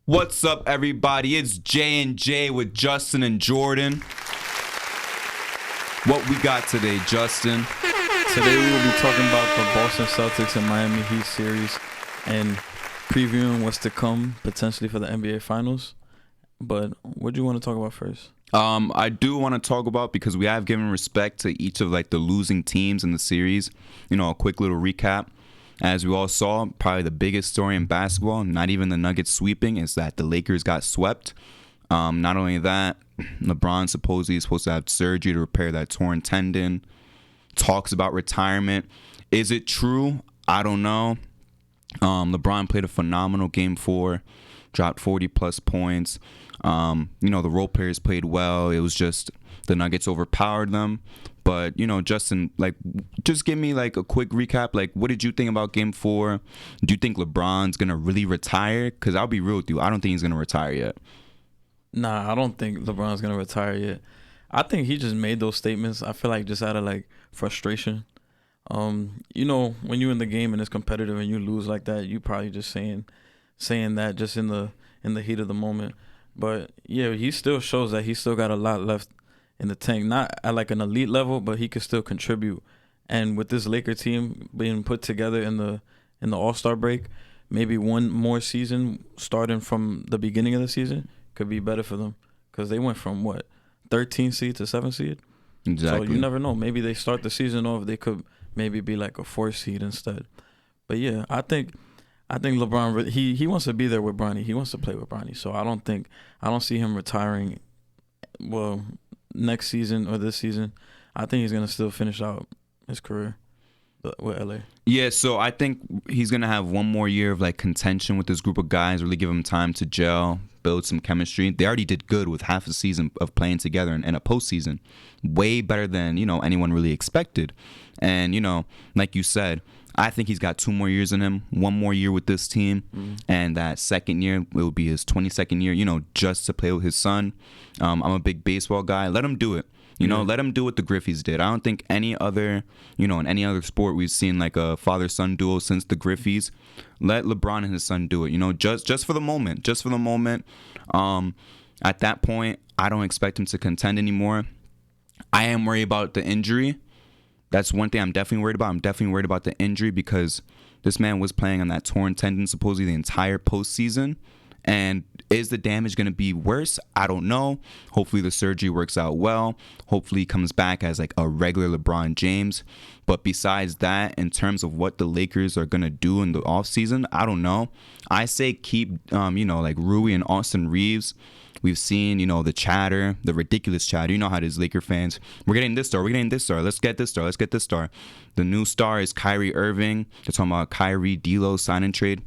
What's up, everybody? It's J&J with Justin and Jordan. What we got today, Justin? Today we will be talking about the Boston Celtics and Miami Heat series and previewing what's to come potentially for the NBA Finals. But what do you want to talk about first? I do want to talk about, because we have given respect to each of the losing teams in the series. A quick little recap. As we all saw, probably the biggest story in basketball, not even the Nuggets sweeping, is that the Lakers got swept. Not only that, LeBron supposedly is supposed to have surgery to repair that torn tendon. Talks about retirement. Is it true? I don't know. LeBron played a phenomenal game 4, dropped 40-plus points. The role players played well. It was just the Nuggets overpowered them. But, Justin, just give me, a quick recap. What did you think about Game 4? Do you think LeBron's going to really retire? Because I'll be real with you. I don't think he's going to retire yet. Nah, I don't think LeBron's going to retire yet. I think he just made those statements, I feel like, just out of, frustration. When you're in the game and it's competitive and you lose like that, you probably just saying that just in the heat of the moment. But, yeah, he still shows that he still got a lot left in the tank, not at an elite level, but he could still contribute. And with this Laker team being put together in the All-Star break, maybe one more season starting from the beginning of the season could be better for them, because they went from 13 seed to 7 seed. Exactly. So you never know. Maybe they start the season off, they could maybe be a 4 seed instead. But yeah, I think LeBron, he wants to be there with Bronny. He wants to play with Bronny. So I don't see him retiring. Well, next season or this season. I think he's going to still finish out his career with LA. Yeah, so I think he's going to have one more year of contention with this group of guys, really give him time to gel, build some chemistry. They already did good with half a season of playing together and a postseason. Way better than, anyone really expected. And, like you said, I think he's got 2 more years in him, 1 more year with this team, and that second year it will be his 22nd year, just to play with his son. I'm a big baseball guy. Let him do it. Let him do what the Griffeys did. I don't think any other, in any other sport we've seen a father-son duo since the Griffeys. Let LeBron and his son do it, just for the moment. Just for the moment. At that point, I don't expect him to contend anymore. I am worried about the injury. That's one thing I'm definitely worried about. I'm definitely worried about the injury, because this man was playing on that torn tendon supposedly the entire postseason. And is the damage going to be worse? I don't know. Hopefully the surgery works out well. Hopefully he comes back as a regular LeBron James. But besides that, in terms of what the Lakers are going to do in the offseason, I don't know. I say keep, Rui and Austin Reeves. We've seen, the chatter, the ridiculous chatter. You know how it is, Laker fans. We're getting this star. We're getting this star. Let's get this star. Let's get this star. The new star is Kyrie Irving. They're talking about Kyrie, D'Lo, sign and trade.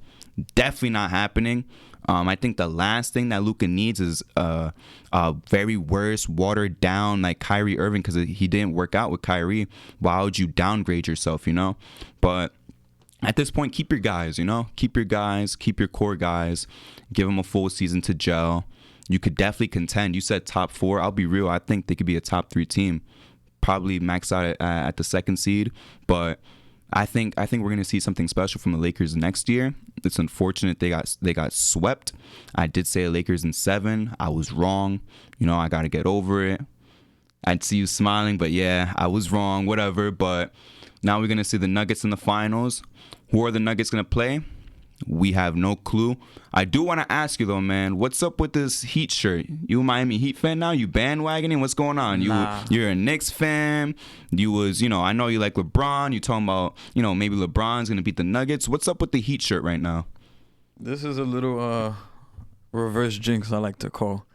Definitely not happening. I think the last thing that Luka needs is a very worse, watered down Kyrie Irving, because he didn't work out with Kyrie. Why would you downgrade yourself, But at this point, keep your guys, Keep your guys, keep your core guys. Give them a full season to gel. You could definitely contend. You said top 4. I'll be real. I think they could be a top 3 team. Probably max out at the 2nd seed. But I think we're going to see something special from the Lakers next year. It's unfortunate they got swept. I did say the Lakers in 7. I was wrong. I got to get over it. I'd see you smiling, but yeah, I was wrong, whatever. But now we're going to see the Nuggets in the finals. Who are the Nuggets going to play? We have no clue. I do want to ask you, though, man, what's up with this Heat shirt? You a Miami Heat fan now? You bandwagoning? What's going on? Nah. You're a Knicks fan. You was, I know you like LeBron. You talking about, maybe LeBron's going to beat the Nuggets. What's up with the Heat shirt right now? This is a little reverse jinx, I like to call.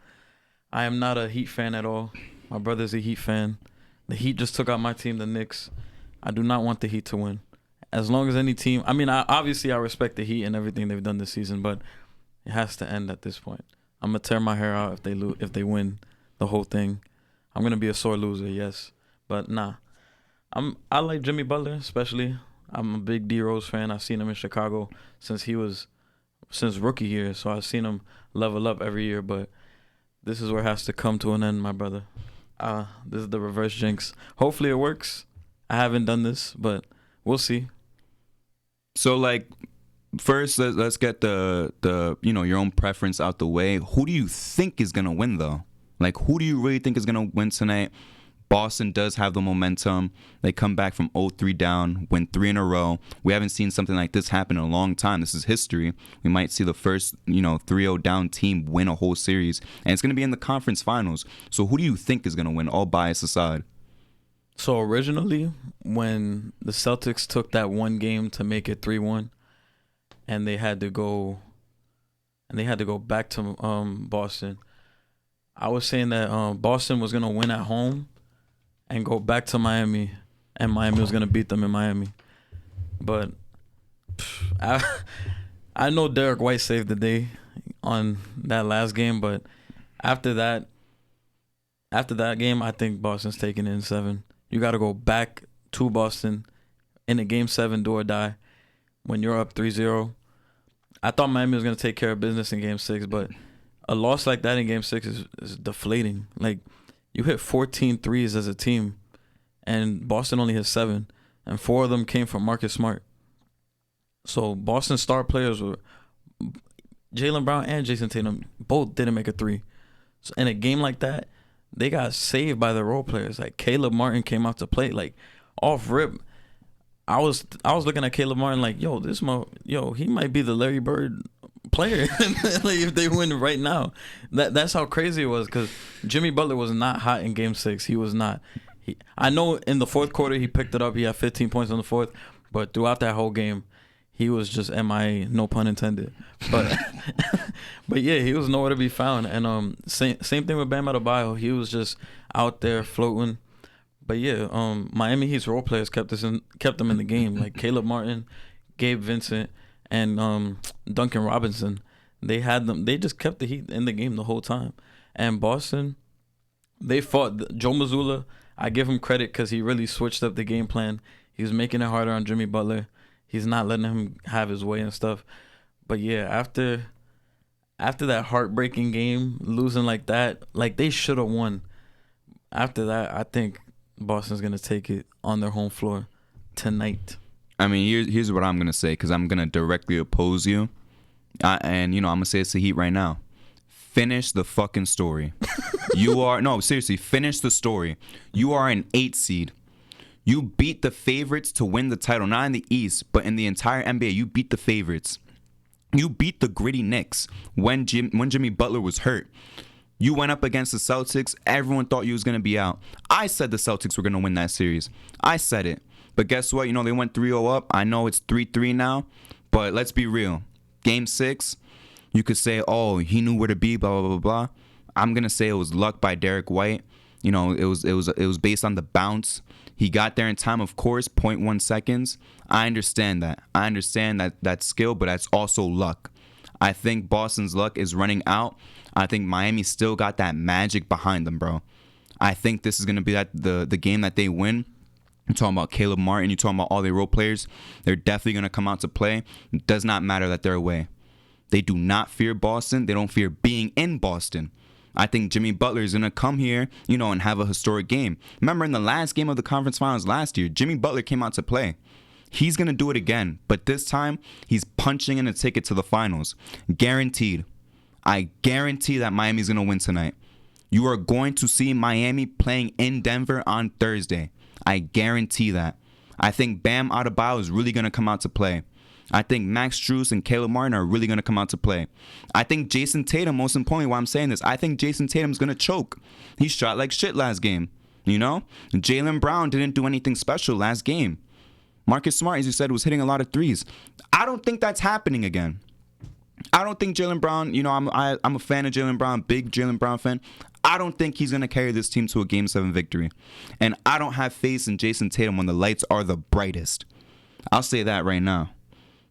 I am not a Heat fan at all. My brother's a Heat fan. The Heat just took out my team, the Knicks. I do not want the Heat to win. As long as any team, obviously I respect the Heat and everything they've done this season, but it has to end at this point. I'm gonna tear my hair out if they win the whole thing. I'm gonna be a sore loser, yes, but nah. I like Jimmy Butler especially. I'm a big D Rose fan. I've seen him in Chicago since rookie year, so I've seen him level up every year. But this is where it has to come to an end, my brother. This is the reverse jinx. Hopefully it works. I haven't done this, but we'll see. So first let's get the your own preference out the way. Who do you think is gonna win though? Like, who do you really think is gonna win tonight? Boston does have the momentum. They come back from 0-3 down, win 3 in a row. We haven't seen something like this happen in a long time. This is history. We might see the first 3-0 down team win a whole series, and it's gonna be in the conference finals. So who do you think is gonna win, all bias aside? So originally, when the Celtics took that one game to make it 3-1, and they had to go back to Boston, I was saying that Boston was gonna win at home and go back to Miami, and Miami was gonna beat them in Miami. But I know Derek White saved the day on that last game, but after that game, I think Boston's taking it in 7. You got to go back to Boston in a game 7, do or die, when you're up 3-0. I thought Miami was going to take care of business in game 6, but a loss like that in game 6 is deflating. Like, you hit 14 threes as a team, and Boston only hit 7, and 4 of them came from Marcus Smart. So Boston's star players were Jaylen Brown and Jason Tatum. Both didn't make a 3. So in a game like that, they got saved by the role players. Like, Caleb Martin came out to play. Like, off rip, I was looking at Caleb Martin like, he might be the Larry Bird player. Like, if they win right now, that's how crazy it was. Because Jimmy Butler was not hot in game 6. He was not. I know in the fourth quarter he picked it up. He had 15 points in the fourth, but throughout that whole game, he was just MIA, no pun intended. But but yeah, he was nowhere to be found. And same thing with Bam Adebayo. He was just out there floating. But yeah, Miami Heat's role players kept them in the game. Like Caleb Martin, Gabe Vincent, and Duncan Robinson. They had them. They just kept the Heat in the game the whole time. And Boston, they fought. Joe Mazzulla, I give him credit because he really switched up the game plan. He was making it harder on Jimmy Butler. He's not letting him have his way and stuff. But yeah, after that heartbreaking game, losing like that, like they should have won. After that, I think Boston's going to take it on their home floor tonight. I mean, here's what I'm going to say, because I'm going to directly oppose you. And I'm going to say it's the Heat right now. Finish the fucking story. Seriously, finish the story. You are an 8 seed. You beat the favorites to win the title, not in the East, but in the entire NBA. You beat the favorites. You beat the gritty Knicks when Jimmy Butler was hurt. You went up against the Celtics. Everyone thought you was going to be out. I said the Celtics were going to win that series. I said it. But guess what? They went 3-0 up. I know it's 3-3 now, but let's be real. Game 6, you could say, oh, he knew where to be, blah, blah, blah, blah. I'm going to say it was luck by Derek White. It was based on the bounce. He got there in time, of course, 0.1 seconds. I understand that. I understand that skill, but that's also luck. I think Boston's luck is running out. I think Miami still got that magic behind them, bro. I think this is going to be the game that they win. You're talking about Caleb Martin. You're talking about all their role players. They're definitely going to come out to play. It does not matter that they're away. They do not fear Boston. They don't fear being in Boston. I think Jimmy Butler is going to come here, and have a historic game. Remember in the last game of the conference finals last year, Jimmy Butler came out to play. He's going to do it again, but this time he's punching in a ticket to the finals. Guaranteed. I guarantee that Miami's going to win tonight. You are going to see Miami playing in Denver on Thursday. I guarantee that. I think Bam Adebayo is really going to come out to play. I think Max Strus and Caleb Martin are really going to come out to play. I think Jason Tatum, most importantly, why I'm saying this, I think Jason Tatum's going to choke. He shot like shit last game, Jaylen Brown didn't do anything special last game. Marcus Smart, as you said, was hitting a lot of threes. I don't think that's happening again. I don't think Jaylen Brown, I'm a fan of Jaylen Brown, big Jaylen Brown fan. I don't think he's going to carry this team to a Game 7 victory. And I don't have faith in Jason Tatum when the lights are the brightest. I'll say that right now.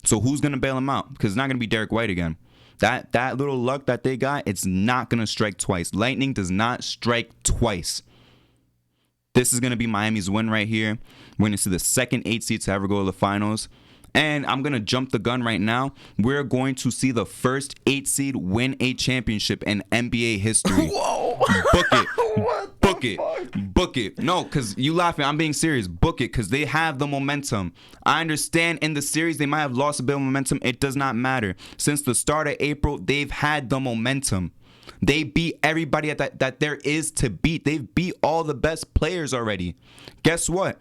So who's going to bail him out? Because it's not going to be Derek White again. That little luck that they got, it's not going to strike twice. Lightning does not strike twice. This is going to be Miami's win right here. We're going to see the second 8 seed to ever go to the finals. And I'm going to jump the gun right now. We're going to see the first 8 seed win a championship in NBA history. Whoa. Book it. What Book Book it. Book it. No, because you laughing. I'm being serious. Book it because they have the momentum. I understand in the series they might have lost a bit of momentum. It does not matter. Since the start of April, they've had the momentum. They beat everybody that there is to beat. They've beat all the best players already. Guess what?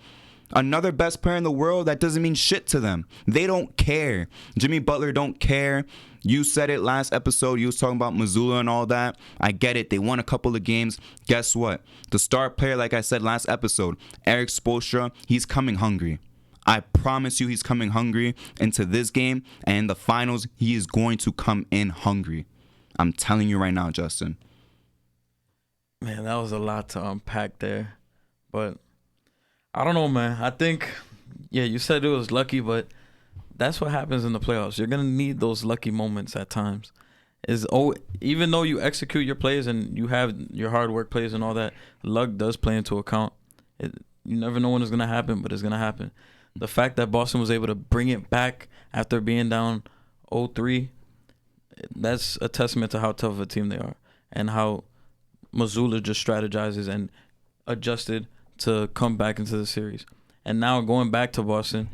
Another best player in the world, that doesn't mean shit to them. They don't care. Jimmy Butler don't care. You said it last episode. You was talking about Missoula and all that. I get it. They won a couple of games. Guess what? The star player, like I said last episode, Eric Spoelstra, he's coming hungry. I promise you he's coming hungry into this game. And in the finals, he is going to come in hungry. I'm telling you right now, Justin. Man, that was a lot to unpack there. But I don't know, man. I think, yeah, you said it was lucky, but that's what happens in the playoffs. You're going to need those lucky moments at times. Even though you execute your plays and you have your hard work plays and all that, luck does play into account. You never know when it's going to happen, but it's going to happen. The fact that Boston was able to bring it back after being down 0-3, that's a testament to how tough of a team they are and how Missoula just strategizes and adjusted to come back into the series. And now going back to Boston,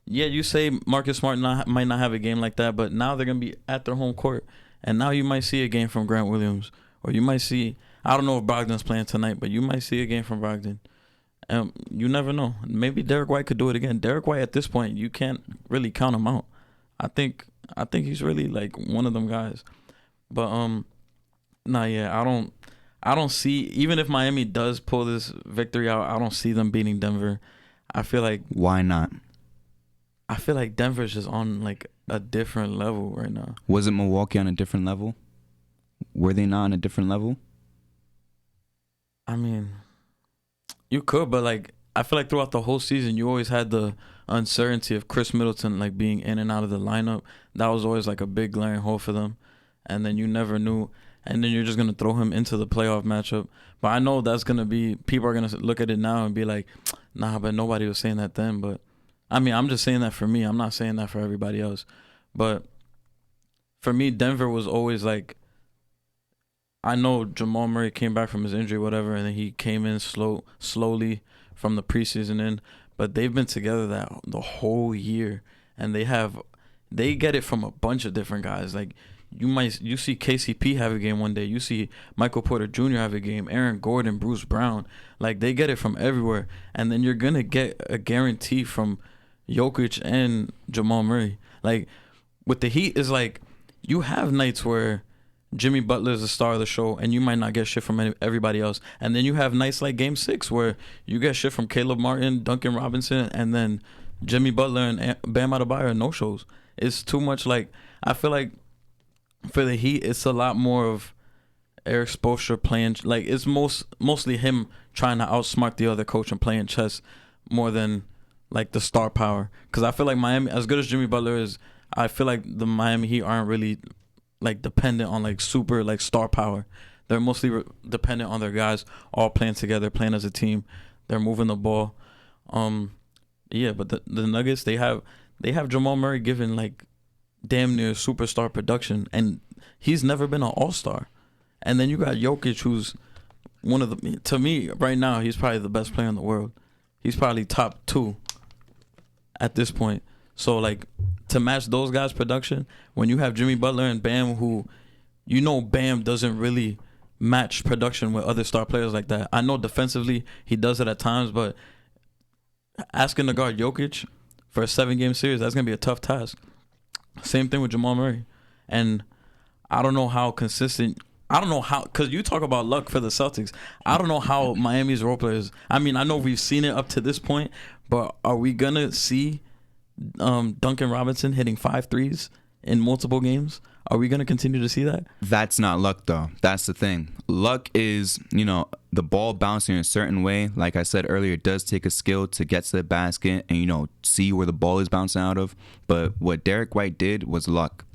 you say Marcus Smart might not have a game like that, but now they're going to be at their home court. And now you might see a game from Grant Williams. Or you might see, I don't know if Brogdon's playing tonight, but you might see a game from Brogdon. You never know. Maybe Derek White could do it again. Derek White at this point, you can't really count him out. I think he's really like one of them guys. But I don't see, even if Miami does pull this victory out, I don't see them beating Denver. I feel like, why not? I feel like Denver's just on like a different level right now. Wasn't Milwaukee on a different level? Were they not on a different level? I mean, you could, but like I feel like throughout the whole season, you always had the uncertainty of Chris Middleton like being in and out of the lineup. That was always like a big glaring hole for them. And then you never knew. And then you're just going to throw him into the playoff matchup. But I know that's going to be, people are going to look at it now and be like, nah, but nobody was saying that then. But I mean, I'm just saying that for me. I'm not saying that for everybody else. But for me, Denver was always like, I know Jamal Murray came back from his injury, whatever, and then he came in slowly from the preseason in. But they've been together the whole year. And they get it from a bunch of different guys. Like, you see KCP have a game one day. You see Michael Porter Jr. have a game. Aaron Gordon, Bruce Brown. Like, they get it from everywhere. And then you're going to get a guarantee from Jokic and Jamal Murray. Like, with the Heat, is like, you have nights where Jimmy Butler is the star of the show and you might not get shit from everybody else. And then you have nights like Game 6 where you get shit from Caleb Martin, Duncan Robinson, and then Jimmy Butler and Bam Adebayo no shows. It's too much. Like, I feel like for the Heat, it's a lot more of Eric Spoelstra playing. Like, it's mostly him trying to outsmart the other coach and playing chess more than like the star power. Because I feel like Miami, as good as Jimmy Butler is, I feel like the Miami Heat aren't really like dependent on like super like star power. They're mostly dependent on their guys all playing together, playing as a team. They're moving the ball. Yeah, but the Nuggets, they have Jamal Murray giving like damn near superstar production, and he's never been an all-star. And then you got Jokic, who's one of the, to me right now, he's probably the best player in the world. He's probably top 2 at this point. So like, to match those guys' production, when you have Jimmy Butler and Bam, who, you know, Bam doesn't really match production with other star players like that. I know defensively he does it at times, but asking to guard Jokic for a 7-game series, that's gonna be a tough task. Same thing with Jamal Murray. And I don't know how consistent, I don't know how, because you talk about luck for the Celtics. I don't know how Miami's role players, I mean, I know we've seen it up to this point, but are we going to see Duncan Robinson hitting 5 threes in multiple games? Are we going to continue to see that? That's not luck, though. That's the thing. Luck is, the ball bouncing in a certain way. Like I said earlier, it does take a skill to get to the basket and, see where the ball is bouncing out of. But what Derek White did was luck.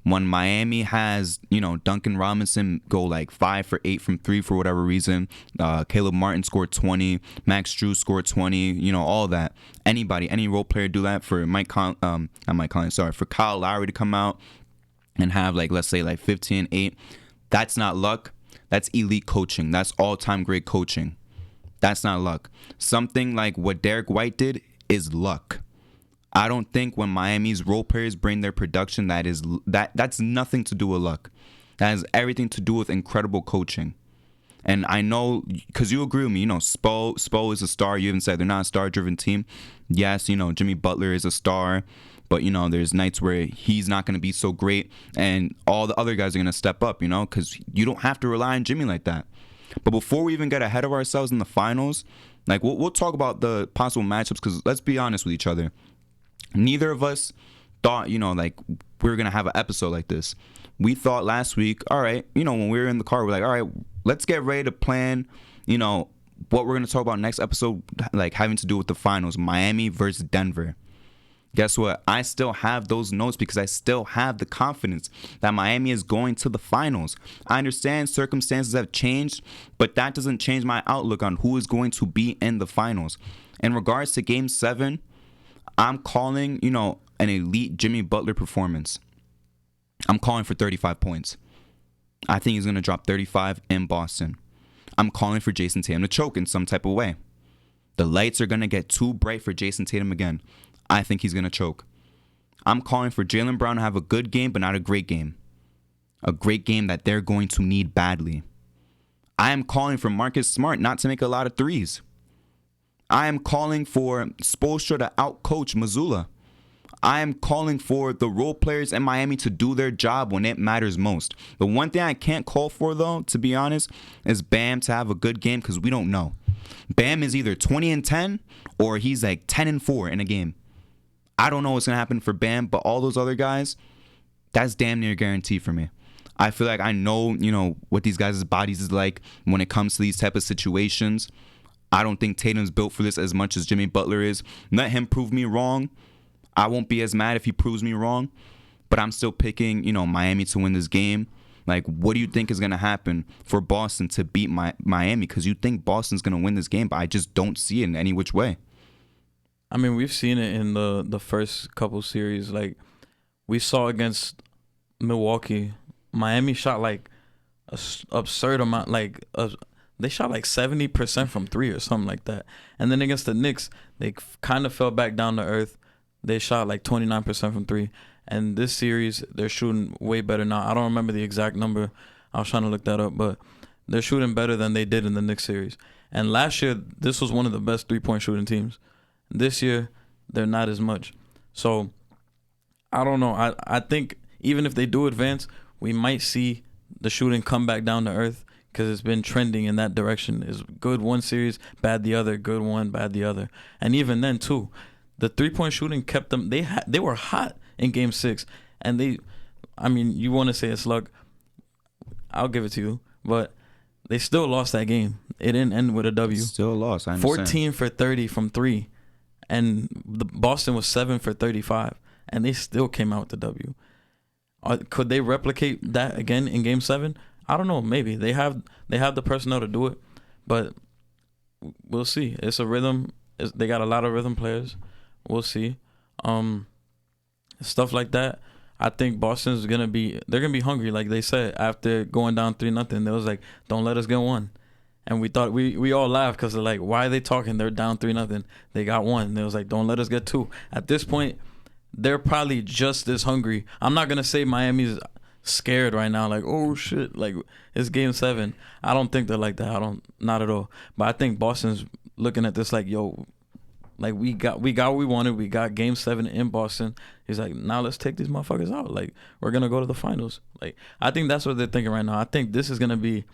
When Miami has, Duncan Robinson go like 5 for 8 from 3 for whatever reason, Caleb Martin scored 20, Max Drew scored 20, all that. Any role player do that for for Kyle Lowry to come out and have like, let's say like 15-8. That's not luck. That's elite coaching. That's all-time great coaching. That's not luck. Something like what Derek White did is luck. I don't think when Miami's role players bring their production, that's nothing to do with luck. That has everything to do with incredible coaching. And I know, because you agree with me, Spo is a star. You even said they're not a star-driven team. Yes, Jimmy Butler is a star. But, there's nights where he's not going to be so great. And all the other guys are going to step up, because you don't have to rely on Jimmy like that. But before we even get ahead of ourselves in the finals, like, we'll talk about the possible matchups, because let's be honest with each other. Neither of us thought, like, we were going to have an episode like this. We thought last week, all right, when we were in the car, we're like, all right, let's get ready to plan, what we're going to talk about next episode, like having to do with the finals, Miami versus Denver. Guess what? I still have those notes because I still have the confidence that Miami is going to the finals. I understand circumstances have changed, but that doesn't change my outlook on who is going to be in the finals. In regards to Game 7, I'm calling, an elite Jimmy Butler performance. I'm calling for 35 points. I think he's going to drop 35 in Boston. I'm calling for Jason Tatum to choke in some type of way. The lights are going to get too bright for Jason Tatum again. I think he's going to choke. I'm calling for Jaylen Brown to have a good game, but not a great game. A great game that they're going to need badly. I am calling for Marcus Smart not to make a lot of threes. I am calling for Spoelstra to outcoach Mazzulla. I am calling for the role players in Miami to do their job when it matters most. The one thing I can't call for, though, to be honest, is Bam to have a good game because we don't know. Bam is either 20-10 or he's like 10-4 in a game. I don't know what's going to happen for Bam, but all those other guys, that's damn near guaranteed for me. I feel like I know, what these guys' bodies is like when it comes to these type of situations. I don't think Tatum's built for this as much as Jimmy Butler is. Let him prove me wrong. I won't be as mad if he proves me wrong, but I'm still picking, Miami to win this game. Like, what do you think is going to happen for Boston to beat Miami? Because you think Boston's going to win this game, but I just don't see it in any which way. I mean, we've seen it in the first couple series. Like, we saw against Milwaukee, Miami shot like a absurd amount. Like, they shot like 70% from three or something like that. And then against the Knicks, they kind of fell back down to earth. They shot like 29% from three. And this series, they're shooting way better now. I don't remember the exact number. I was trying to look that up, but they're shooting better than they did in the Knicks series. And last year, this was one of the best three-point shooting teams. This year, they're not as much. So, I don't know. I think even if they do advance, we might see the shooting come back down to earth because it's been trending in that direction. It's good one series, bad the other, good one, bad the other. And even then, too, the three-point shooting kept them. They were hot in Game 6. And you want to say it's luck. I'll give it to you. But they still lost that game. It didn't end with a W. Still lost, I understand. 14 for 30 from three. And Boston was 7 for 35, and they still came out with the W. Could they replicate that again in Game 7? I don't know. Maybe they have the personnel to do it, but we'll see. It's a rhythm. They got a lot of rhythm players. We'll see. Stuff like that. I think Boston's gonna be hungry, like they said after going down 3-0. They was like, "Don't let us get one." And we thought we all laughed because they're like, why are they talking? They're down 3-0. They got one. And it was like, don't let us get two. At this point, they're probably just as hungry. I'm not gonna say Miami's scared right now, like, oh shit, like it's Game 7. I don't think they're like that. Not at all. But I think Boston's looking at this like, yo, like we got what we wanted. We got Game 7 in Boston. He's like, now let's take these motherfuckers out. Like, we're gonna go to the finals. Like, I think that's what they're thinking right now. I think this is gonna be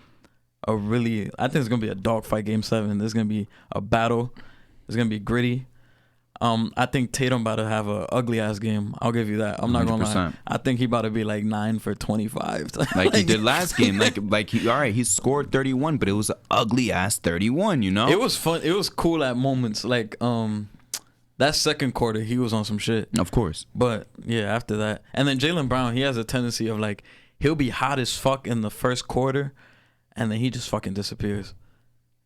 I think it's gonna be a dogfight Game 7. There's gonna be a battle. It's gonna be gritty. I think Tatum about to have a ugly ass game. I'll give you that. I'm not 100%. Gonna lie. I think he about to be like 9 for 25. Like he did last game. Like he scored 31, but it was an ugly ass 31. It was fun. It was cool at moments. Like that second quarter, he was on some shit. Of course. But yeah, after that, and then Jaylen Brown, he has a tendency of like he'll be hot as fuck in the first quarter. And then he just fucking disappears.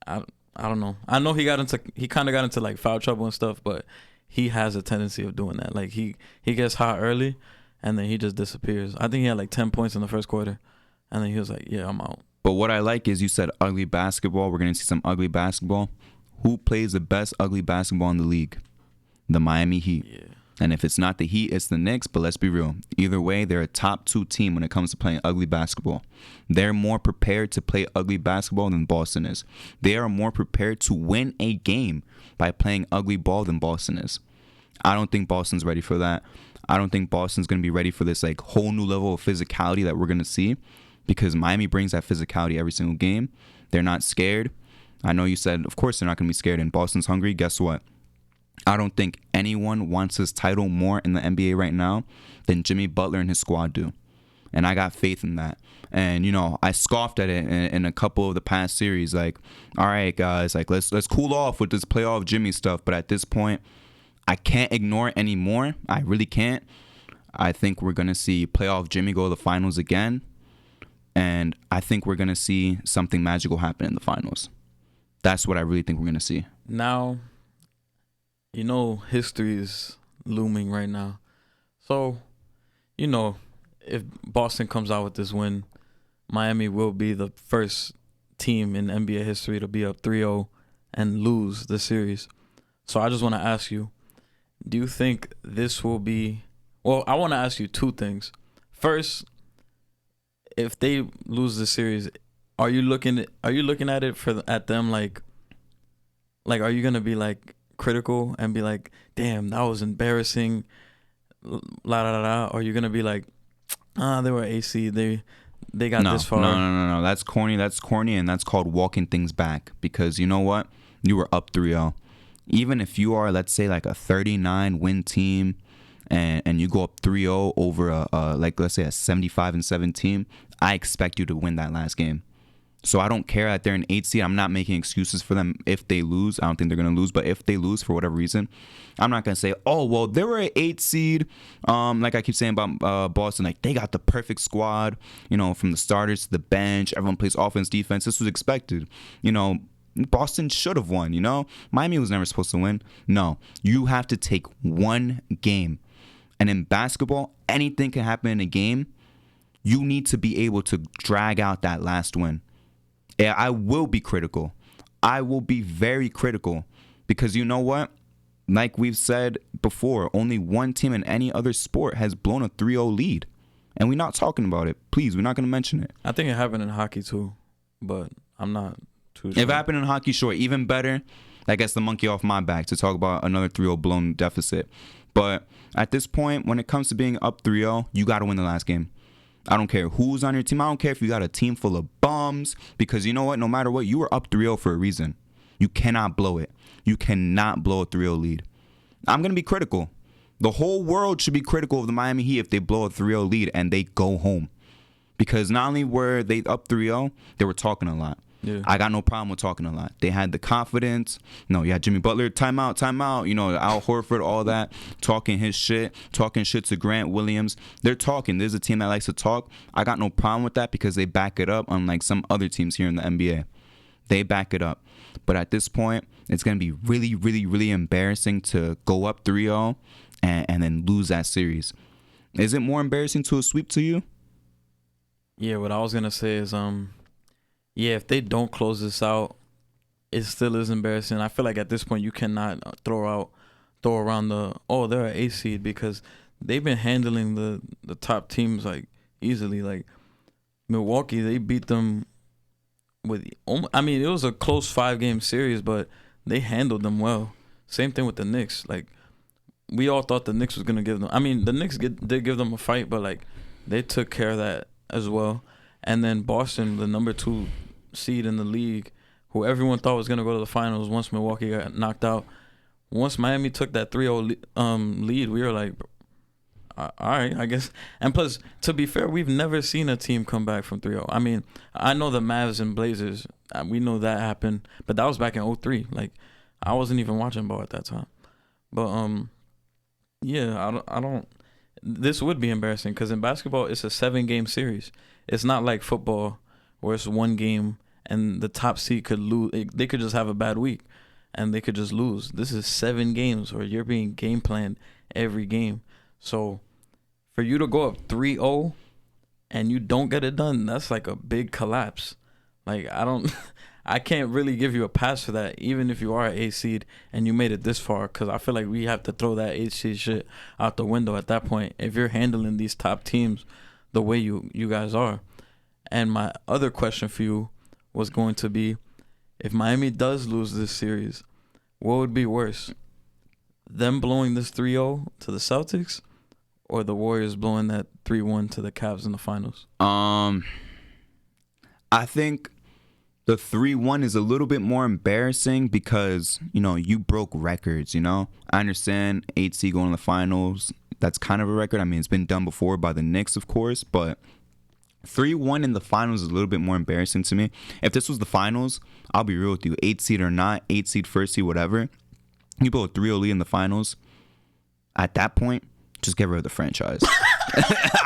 I don't know. I know he kind of got into like foul trouble and stuff, but he has a tendency of doing that. Like he gets hot early, and then he just disappears. I think he had like 10 points in the first quarter, and then he was like, "Yeah, I'm out." But what I like is you said ugly basketball. We're going to see some ugly basketball. Who plays the best ugly basketball in the league? The Miami Heat. Yeah. And if it's not the Heat, it's the Knicks. But let's be real. Either way, they're a top 2 team when it comes to playing ugly basketball. They're more prepared to play ugly basketball than Boston is. They are more prepared to win a game by playing ugly ball than Boston is. I don't think Boston's ready for that. I don't think Boston's going to be ready for this like whole new level of physicality that we're going to see, because Miami brings that physicality every single game. They're not scared. I know you said, of course, they're not going to be scared, and Boston's hungry. Guess what? I don't think anyone wants his title more in the NBA right now than Jimmy Butler and his squad do. And I got faith in that. And, you know, I scoffed at it in a couple of the past series. Like, all right, guys, like let's cool off with this playoff Jimmy stuff. But at this point, I can't ignore it anymore. I really can't. I think we're going to see playoff Jimmy go to the finals again. And I think we're going to see something magical happen in the finals. That's what I really think we're going to see. Now, you know, history is looming right now. So, you know, if Boston comes out with this win, Miami will be the first team in NBA history to be up 3-0 and lose the series. So I just want to ask you, do you think this will be... Well, I want to ask you two things. First, if they lose the series, are you looking at it at them like are you going to be like critical and be like, damn, that was embarrassing, la la la la? Or are you going to be like, they were AC, they got this far? No. That's corny, and that's called walking things back, because you know what? You were up 3-0. Even if you are, let's say, like a 39-win team, and you go up 3-0 over let's say a 75-7 team, I expect you to win that last game. So I don't care that they're an 8 seed. I'm not making excuses for them if they lose. I don't think they're going to lose. But if they lose for whatever reason, I'm not going to say, oh, well, they were an 8 seed. Like I keep saying about Boston, like they got the perfect squad, you know, from the starters to the bench. Everyone plays offense, defense. This was expected. You know, Boston should have won, you know. Miami was never supposed to win. No, you have to take one game. And in basketball, anything can happen in a game. You need to be able to drag out that last win. Yeah, I will be critical. I will be very critical, because you know what? Like we've said before, only one team in any other sport has blown a 3-0 lead. And we're not talking about it. Please, we're not going to mention it. I think it happened in hockey too, but I'm not too sure. If it happened in hockey, sure, even better. That gets the monkey off my back to talk about another 3-0 blown deficit. But at this point, when it comes to being up 3-0, you got to win the last game. I don't care who's on your team. I don't care if you got a team full of bums, because you know what? No matter what, you were up 3-0 for a reason. You cannot blow it. You cannot blow a 3-0 lead. I'm going to be critical. The whole world should be critical of the Miami Heat if they blow a 3-0 lead and they go home. Because not only were they up 3-0, they were talking a lot. Yeah. I got no problem with talking a lot. They had the confidence. You had Jimmy Butler, timeout. You know, Al Horford, all that, talking shit to Grant Williams. They're talking. There's a team that likes to talk. I got no problem with that, because they back it up, unlike some other teams here in the NBA. They back it up. But at this point, it's going to be really, really, really embarrassing to go up 3-0 and then lose that series. Is it more embarrassing to a sweep to you? Yeah, what I was going to say is, yeah, if they don't close this out, it still is embarrassing. I feel like at this point you cannot throw around they're an 8 seed, because they've been handling the top teams like easily. Like Milwaukee, they beat them with, I mean, it was a close 5-game series, but they handled them well. Same thing with the Knicks. Like, we all thought the Knicks was gonna give them. I mean, the Knicks did give them a fight, but like they took care of that as well. And then Boston, the number 2 seed in the league, who everyone thought was going to go to the finals once Milwaukee got knocked out. Once Miami took that 3-0 lead, we were like, all right, I guess. And plus, to be fair, we've never seen a team come back from 3-0. I mean, I know the Mavs and Blazers, we know that happened, but that was back in 2003. Like, I wasn't even watching ball at that time. But, yeah, I don't. This would be embarrassing, because in basketball, it's a 7-game series. It's not like football where it's one game and the top seed could lose. They could just have a bad week and they could just lose. This is 7 games where you're being game planned every game. So for you to go up 3-0 and you don't get it done, that's like a big collapse. Like I don't, I can't really give you a pass for that, even if you are an 8 seed and you made it this far. Because I feel like we have to throw that 8 seed shit out the window at that point. If you're handling these top teams the way you guys are. And my other question for you was going to be, if Miami does lose this series, what would be worse? Them blowing this 3-0 to the Celtics, or the Warriors blowing that 3-1 to the Cavs in the finals? I think the 3-1 is a little bit more embarrassing because, you broke records, I understand 8 seed going to the finals. That's kind of a record. I mean, it's been done before by the Knicks, of course, but 3-1 in the finals is a little bit more embarrassing to me. If this was the finals, I'll be real with you. 8 seed or not, 8 seed, first seed, whatever. You blow a 3-0 lead in the finals. At that point, just get rid of the franchise.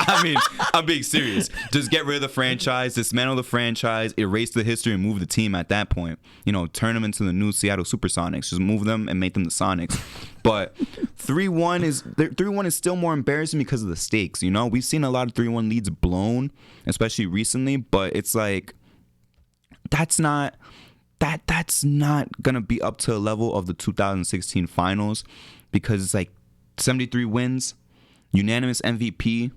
I mean, I'm being serious. Just get rid of the franchise, dismantle the franchise, erase the history, and move the team at that point. Turn them into the new Seattle Supersonics. Just move them and make them the Sonics. But 3-1 is still more embarrassing because of the stakes. We've seen a lot of 3-1 leads blown, especially recently. But it's like that's not gonna be up to the level of the 2016 finals, because it's like 73 wins. Unanimous MVP.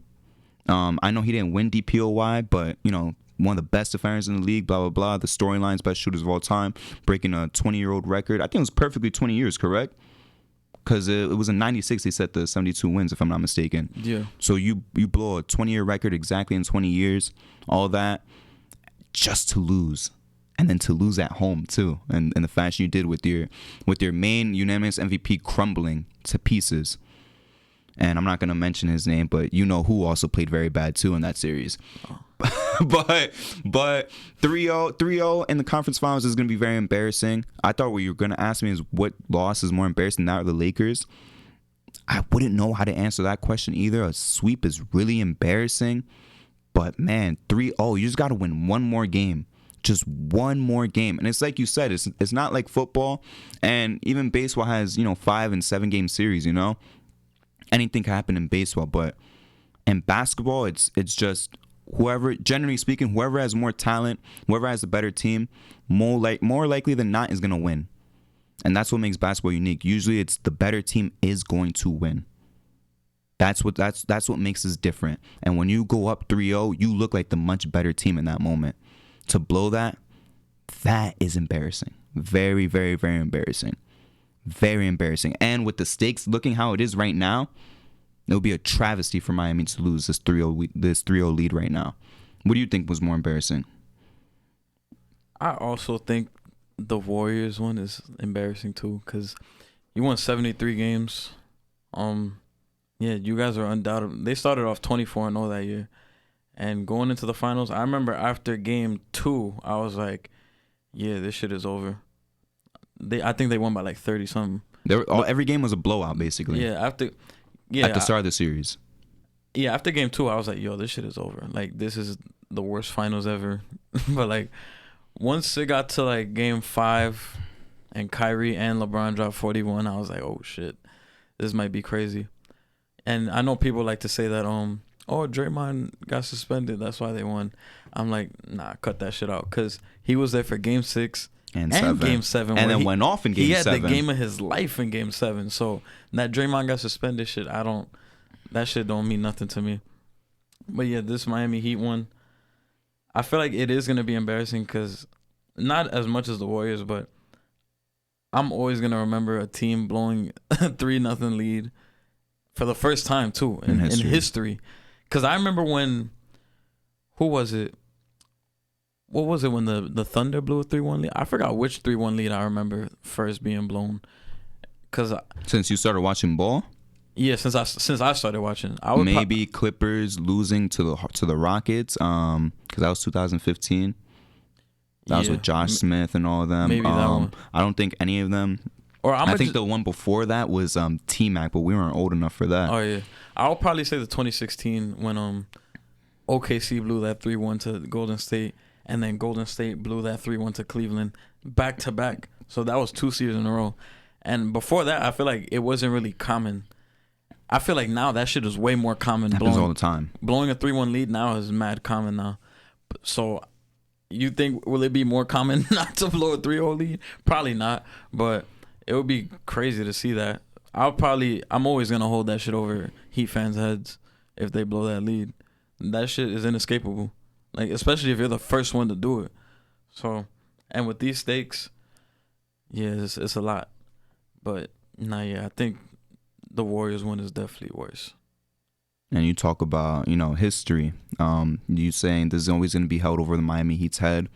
I know he didn't win DPOY, but one of the best defenders in the league. Blah blah blah. The storylines, best shooters of all time, breaking a 20-year-old record. I think it was perfectly 20 years, correct? Because it was in '96 they set the 72 wins, if I'm not mistaken. Yeah. So you blow a 20-year record exactly in 20 years, all that, just to lose. And then to lose at home too, and the fashion you did with your main unanimous MVP crumbling to pieces. And I'm not gonna mention his name, but who also played very bad too in that series. Oh. but 3-0 in the conference finals is gonna be very embarrassing. I thought what you were gonna ask me is what loss is more embarrassing, that or the Lakers. I wouldn't know how to answer that question either. A sweep is really embarrassing, but man, 3-0, you just gotta win one more game. Just one more game. And it's like you said, it's not like football, and even baseball has 5 and 7 game series. Anything can happen in baseball, but in basketball, it's just whoever, generally speaking, whoever has more talent, whoever has a better team, more likely than not is gonna win. And that's what makes basketball unique. Usually it's the better team is going to win. That's what makes us different. And when you go up 3-0, you look like the much better team in that moment. To blow that is embarrassing. Very, very, very embarrassing. Very embarrassing. And with the stakes looking how it is right now, it would be a travesty for Miami to lose this 3-0 lead right now. What do you think was more embarrassing? I also think the Warriors one is embarrassing too, because you won 73 games. Yeah, you guys are undoubted. They started off 24-0 that year. And going into the finals, I remember after game 2, I was like, yeah, this shit is over. I think they won by like 30 something. Every game was a blowout basically. Yeah, at the start of the series. Yeah, after game 2, I was like, yo, this shit is over. Like, this is the worst finals ever. But like, once it got to like game 5 and Kyrie and LeBron dropped 41, I was like, oh shit, this might be crazy. And I know people like to say that Draymond got suspended, that's why they won. I'm like, nah, cut that shit out, because he was there for game 6 and game 7, and then went off in game 7. He had the game of his life in game 7. So that Draymond got suspended shit, that shit don't mean nothing to me. But yeah, this Miami Heat one, I feel like it is gonna be embarrassing, because not as much as the Warriors, but I'm always gonna remember a team blowing a 3-0 lead for the first time too in history. Because I remember when, who was it? What was it when the Thunder blew a 3-1 lead? I forgot which 3-1 lead I remember first being blown. Since you started watching ball? Yeah, since I started watching. Maybe Clippers losing to the Rockets, because that was 2015. That was with Josh Smith and all of them. Maybe that one. I don't think any of them. I think the one before that was T-Mac, but we weren't old enough for that. Oh yeah, I'll probably say the 2016 when OKC blew that 3-1 to Golden State, and then Golden State blew that 3-1 to Cleveland back to back. So that was 2 series in a row. And before that, I feel like it wasn't really common. I feel like now that shit is way more common. Happens all the time. Blowing a 3-1 lead now is mad common now. So You think will it be more common not to blow a 3-0 lead? Probably not, but it would be crazy to see that. I'm always gonna hold that shit over Heat fans' heads if they blow that lead. That shit is inescapable. Like, especially if you're the first one to do it. So, and with these stakes, yeah, it's a lot. But nah, yeah, I think the Warriors one is definitely worse. And you talk about, history. You saying this is always going to be held over the Miami Heat's head.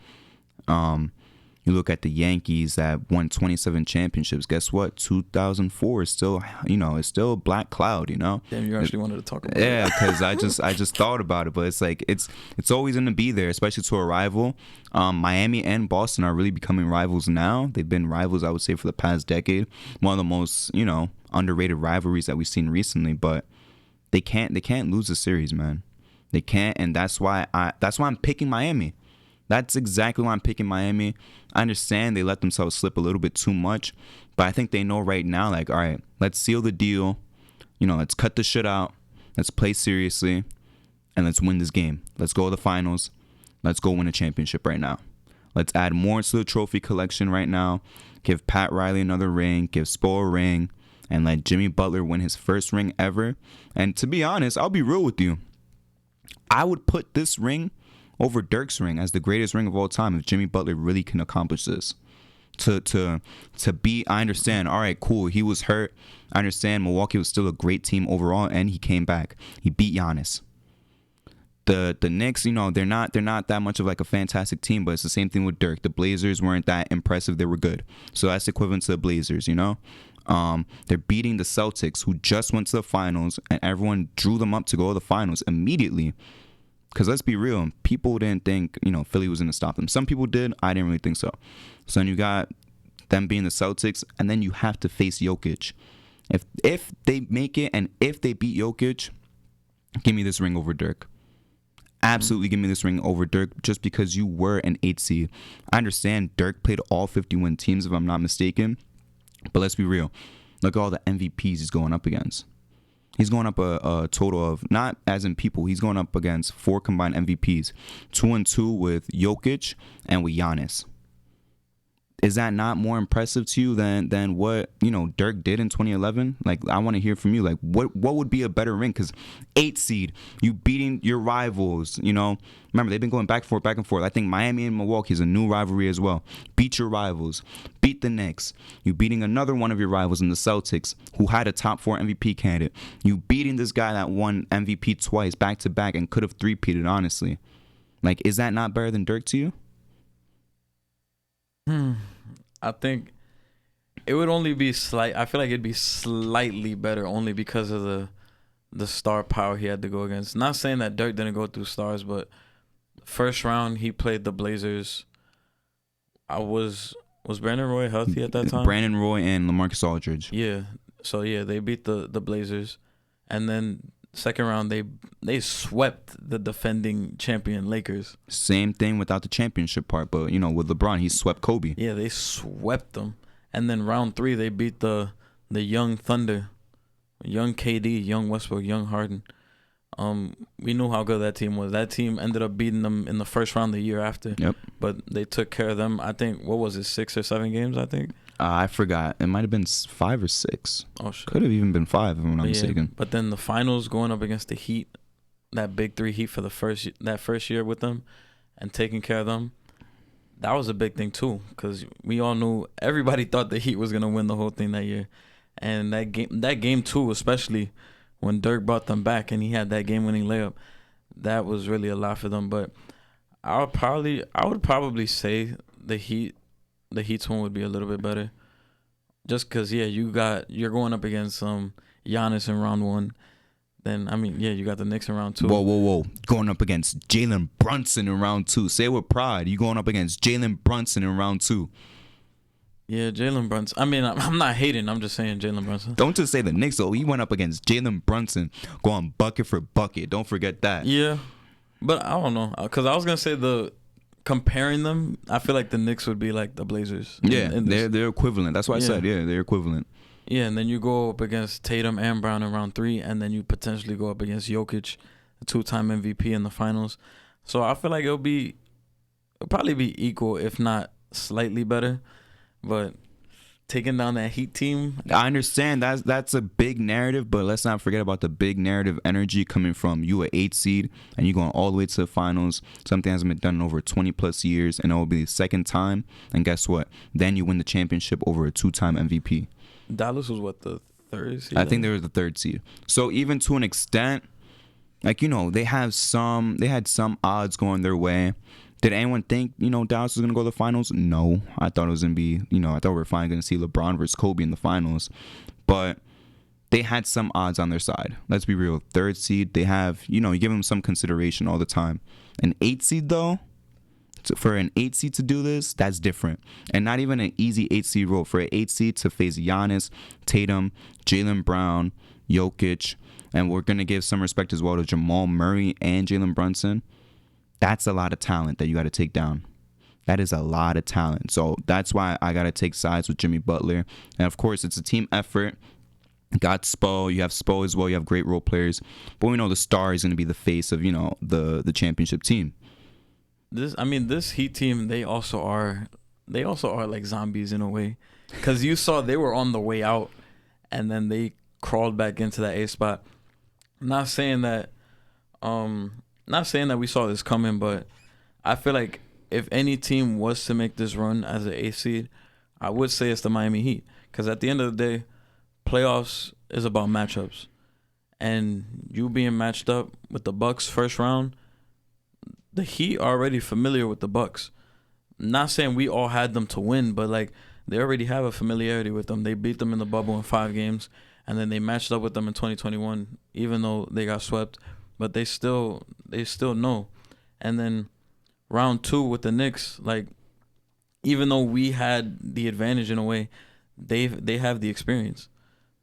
You look at the Yankees that won 27 championships. Guess what? 2004 is still, it's still a black cloud. Damn, you actually wanted to talk about it. Yeah, because I just thought about it, but it's like it's always going to be there, especially to a rival. Miami and Boston are really becoming rivals now. They've been rivals, I would say, for the past decade. One of the most, underrated rivalries that we've seen recently, but. They can't lose the series, man. They can't, and that's why I'm picking Miami. That's exactly why I'm picking Miami. I understand they let themselves slip a little bit too much, but I think they know right now, like, all right, let's seal the deal. Let's cut the shit out. Let's play seriously, and let's win this game. Let's go to the finals. Let's go win a championship right now. Let's add more to the trophy collection right now. Give Pat Riley another ring. Give Spo a ring. And let Jimmy Butler win his first ring ever. And to be honest, I'll be real with you. I would put this ring over Dirk's ring as the greatest ring of all time if Jimmy Butler really can accomplish this. To be, I understand, all right, cool, he was hurt. I understand Milwaukee was still a great team overall, and he came back. He beat Giannis. The Knicks, they're not that much of like a fantastic team, but it's the same thing with Dirk. The Blazers weren't that impressive. They were good. So that's equivalent to the Blazers, They're beating the Celtics, who just went to the finals, and everyone drew them up to go to the finals immediately. Because let's be real, people didn't think, Philly was going to stop them. Some people did. I didn't really think so. So then you got them being the Celtics, and then you have to face Jokic. If they make it and if they beat Jokic, give me this ring over Dirk. Absolutely give me this ring over Dirk just because you were an 8 seed. I understand Dirk played all 51 teams, if I'm not mistaken. But let's be real. Look at all the MVPs he's going up against. He's going up a total of, not as in people, he's going up against 4 combined MVPs. 2-2 with Jokic and with Giannis. Is that not more impressive to you than what, Dirk did in 2011? Like, I want to hear from you. Like, what would be a better ring? Because 8 seed, you beating your rivals, Remember, they've been going back and forth. I think Miami and Milwaukee is a new rivalry as well. Beat your rivals. Beat the Knicks. You beating another one of your rivals in the Celtics, who had a top 4 MVP candidate. You beating this guy that won MVP twice, back-to-back, and could have three-peated, honestly. Like, is that not better than Dirk to you? I think it would only be slight. I feel like it'd be slightly better only because of the star power he had to go against. Not saying that Dirk didn't go through stars, but first round he played the Blazers. Was Brandon Roy healthy at that time? Brandon Roy and LaMarcus Aldridge. Yeah. So yeah, they beat the Blazers, and then second round they swept the defending champion Lakers. Same thing without the championship part, but with LeBron, he swept Kobe. Yeah, they swept them. And then round 3 they beat the young Thunder, young KD, young Westbrook, young Harden. We knew how good that team was. That team ended up beating them in the first round the year after. Yep. But they took care of them. I think, what was it, 6 or 7 games, I think? I forgot. It might have been 5 or 6. Oh, shit. Could have even been 5, if I'm not mistaken. But then the finals, going up against the Heat, that big 3 Heat for that first year with them and taking care of them, that was a big thing too, because we all knew, everybody thought the Heat was going to win the whole thing that year. And that game too, especially when Dirk brought them back and he had that game-winning layup, that was really a lot for them. But I would probably say the Heat's one would be a little bit better, just because you're going up against Giannis in round 1. Then you got the Knicks in round 2. Whoa! Going up against Jalen Brunson in round 2. Say it with pride. You going up against Jalen Brunson in round 2. Yeah, Jalen Brunson. I'm not hating. I'm just saying Jalen Brunson. Don't just say the Knicks, though. He went up against Jalen Brunson, going bucket for bucket. Don't forget that. Yeah, but I don't know, because I was gonna say comparing them, I feel like the Knicks would be like the Blazers. Yeah, they're equivalent. That's why I said, they're equivalent. Yeah, and then you go up against Tatum and Brown in round 3, and then you potentially go up against Jokic, a 2-time MVP in the finals. So I feel like it'll probably be equal, if not slightly better. But taking down that Heat team, I understand that's a big narrative, but let's not forget about the big narrative energy coming from you, an 8 seed, and you going all the way to the finals. Something hasn't been done in over 20 plus years, and it will be the second time. And guess what? Then you win the championship over a 2-time MVP. Dallas was what, the third seed? I think they were the 3rd seed. So even to an extent, like, you know, they had some odds going their way. Did anyone think, you know, Dallas was going to go to the finals? No. I thought it was going to be, you know, I thought we were finally going to see LeBron versus Kobe in the finals. But they had some odds on their side. Let's be real. 3rd seed, they have, you know, you give them some consideration all the time. An 8 seed, though, for an 8 seed to do this, that's different. And not even an easy 8 seed role. For an 8 seed to face Giannis, Tatum, Jaylen Brown, Jokic, and we're going to give some respect as well to Jamal Murray and Jalen Brunson. That's a lot of talent that you got to take down. That is a lot of talent. So that's why I got to take sides with Jimmy Butler. And of course, it's a team effort. Got Spo. You have Spo as well. You have great role players. But we know the star is going to be the face of, you know, the championship team. This Heat team, they also are like zombies in a way. Because you saw they were on the way out, and then they crawled back into that A spot. Not saying that we saw this coming, but I feel like if any team was to make this run as an 8 seed, I would say it's the Miami Heat. Because at the end of the day, playoffs is about matchups. And you being matched up with the Bucks first round, the Heat are already familiar with the Bucks. Not saying we all had them to win, but like they already have a familiarity with them. They beat them in the bubble in 5 games, and then they matched up with them in 2021, even though they got swept. But they still know. And then round 2 with the Knicks, like even though we had the advantage in a way, they have the experience.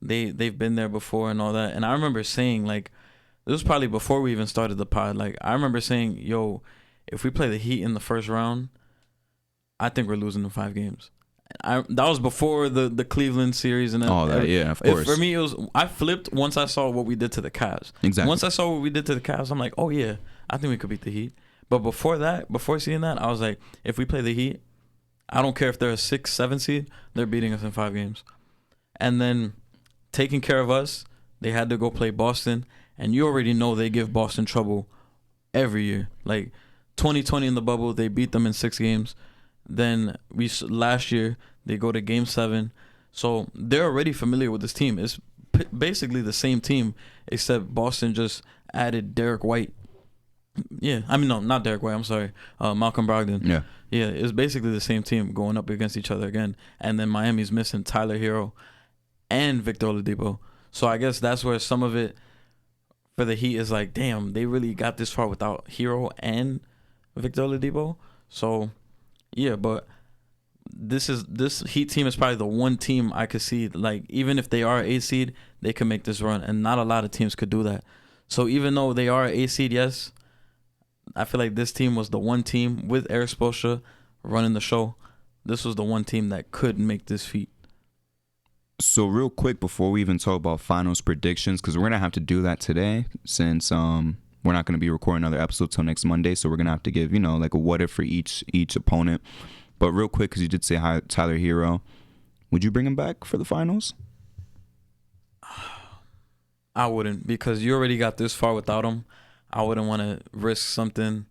They've been there before and all that. And I remember saying, like, this was probably before we even started the pod. Like, I remember saying, yo, if we play the Heat in the first round, I think we're losing in 5 games. That was before the Cleveland series and all that. Yeah, of course. For me, I flipped once I saw what we did to the Cavs. Exactly. Once I saw what we did to the Cavs, I'm like, oh yeah, I think we could beat the Heat. But before seeing that, I was like, if we play the Heat, I don't care if they're a 6, 7 seed, they're beating us in 5 games. And then taking care of us, they had to go play Boston, and you already know they give Boston trouble every year. Like 2020 in the bubble, they beat them in 6 games. Then last year they go to Game 7, so they're already familiar with this team. It's basically the same team, except Boston just added Derek White. Yeah, I mean no, not Derek White. I'm sorry, Malcolm Brogdon. Yeah, it's basically the same team going up against each other again. And then Miami's missing Tyler Hero and Victor Oladipo. So I guess that's where some of it for the Heat is like, damn, they really got this far without Hero and Victor Oladipo. So yeah, but this Heat team is probably the one team I could see, like, even if they are an 8 seed, they could make this run, and not a lot of teams could do that. So even though they are an 8 seed, yes, I feel like this team was the one team with Eric Spoelstra running the show. This was the one team that could make this feat. So real quick before we even talk about finals predictions, because we're gonna have to do that today since we're not going to be recording another episode till next Monday, so we're going to have to give, you know, like a what if for each opponent. But real quick, because you did say hi, Tyler Hero, would you bring him back for the finals? I wouldn't, because you already got this far without him. I wouldn't want to risk something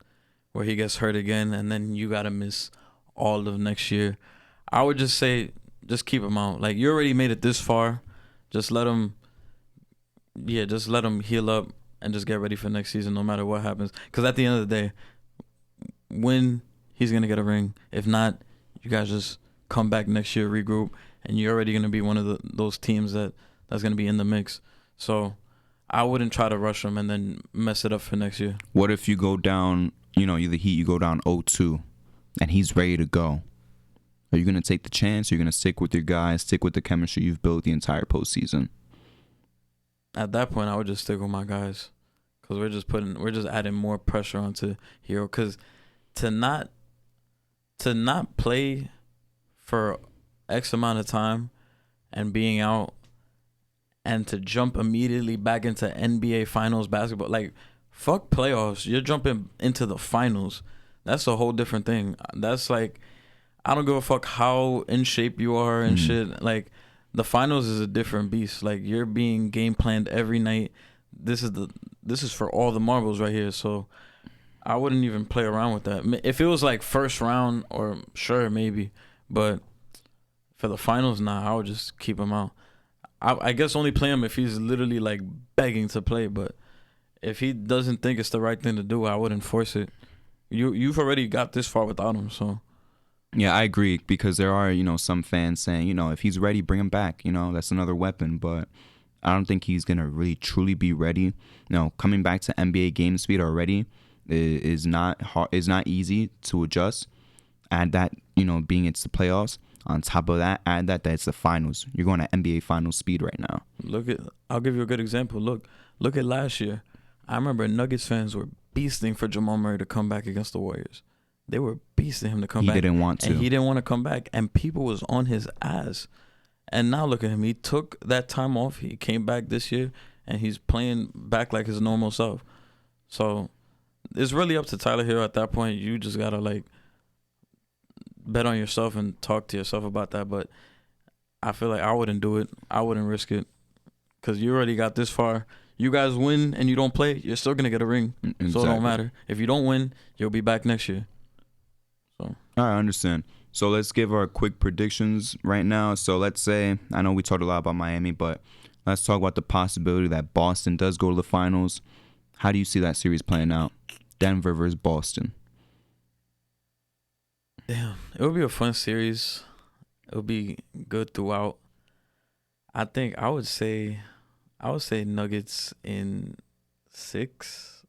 where he gets hurt again, and then you got to miss all of next year. I would just say, just keep him out. Like, you already made it this far. Just let him heal up and just get ready for next season no matter what happens. Because at the end of the day, win, he's going to get a ring. If not, you guys just come back next year, regroup, and you're already going to be one of those teams that's going to be in the mix. So I wouldn't try to rush him and then mess it up for next year. What if you go down, you know, you're the Heat, you go down 0-2, and he's ready to go? Are you going to take the chance? Or are you going to stick with your guys, stick with the chemistry you've built the entire postseason? At that point, I would just stick with my guys, because we're just adding more pressure onto Hero. Because to not play for X amount of time and being out, and to jump immediately back into NBA Finals basketball, like, fuck playoffs. You're jumping into the finals. That's a whole different thing. That's like, I don't give a fuck how in shape you are and shit. Like, the finals is a different beast. Like, you're being game planned every night. This is for all the marbles right here. So I wouldn't even play around with that. If it was like first round, or sure maybe, but for the finals, nah, I would just keep him out. I guess only play him if he's literally like begging to play. But if he doesn't think it's the right thing to do, I wouldn't force it. You've already got this far without him, so. Yeah, I agree, because there are, some fans saying, if he's ready, bring him back. That's another weapon. But I don't think he's going to really truly be ready. Coming back to NBA game speed already is not hard, is not easy to adjust. Add that, being it's the playoffs. On top of that, add that it's the finals. You're going at NBA finals speed right now. I'll give you a good example. Look at last year. I remember Nuggets fans were beasting for Jamal Murray to come back against the Warriors. They were beasting him to come back. He didn't want to. And he didn't want to come back. And people was on his ass. And now look at him. He took that time off. He came back this year, and he's playing back like his normal self. So it's really up to Tyler Hero at that point. You just got to, like, bet on yourself and talk to yourself about that. But I feel like I wouldn't do it. I wouldn't risk it, because you already got this far. You guys win and you don't play, you're still going to get a ring. Exactly. So it don't matter. If you don't win, you'll be back next year. So I understand. So let's give our quick predictions right now. So let's say, I know we talked a lot about Miami, but let's talk about the possibility that Boston does go to the finals. How do you see that series playing out? Denver versus Boston. Damn, it would be a fun series. It would be good throughout. I think I would say Nuggets in 6.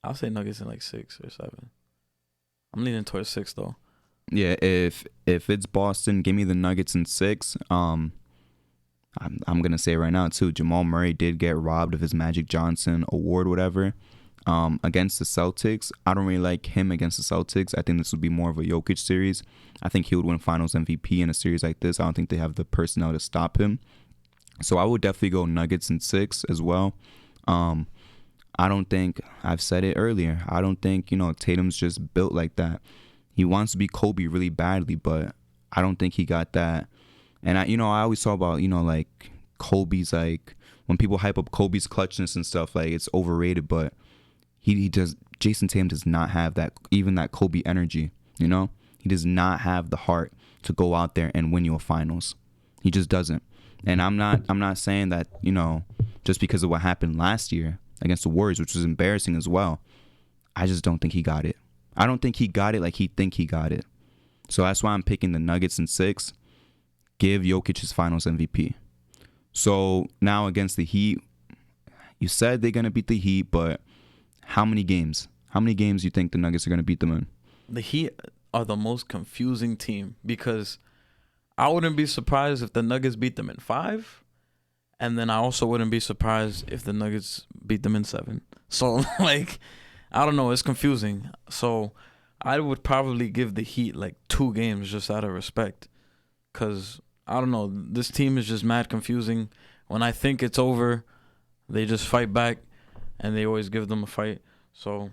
I'll say Nuggets in like 6 or 7. I'm leaning towards 6 though. Yeah, if it's Boston, give me the Nuggets in 6. I'm gonna say right now too, Jamal Murray did get robbed of his Magic Johnson award, whatever. Against the Celtics, I don't really like him against the Celtics. I think this would be more of a Jokic series. I think he would win Finals MVP in a series like this. I don't think they have the personnel to stop him. So I would definitely go Nuggets in 6 as well. I don't think, I've said it earlier, I don't think, Tatum's just built like that. He wants to be Kobe really badly, but I don't think he got that. And I always talk about, like Kobe's, like when people hype up Kobe's clutchness and stuff, like it's overrated, but Jason Tatum does not have that, even that Kobe energy, He does not have the heart to go out there and win you a finals. He just doesn't. And I'm not saying that, just because of what happened last year against the Warriors, which was embarrassing as well. I just don't think he got it. I don't think he got it like he think he got it. So that's why I'm picking the Nuggets in 6. Give Jokic his Finals MVP. So now against the Heat, you said they're going to beat the Heat, but how many games? How many games do you think the Nuggets are going to beat them in? The Heat are the most confusing team, because I wouldn't be surprised if the Nuggets beat them in 5. And then I also wouldn't be surprised if the Nuggets beat them in 7. So, like, I don't know. It's confusing. So I would probably give the Heat, like, 2 games just out of respect. Because, I don't know. This team is just mad confusing. When I think it's over, they just fight back. And they always give them a fight. So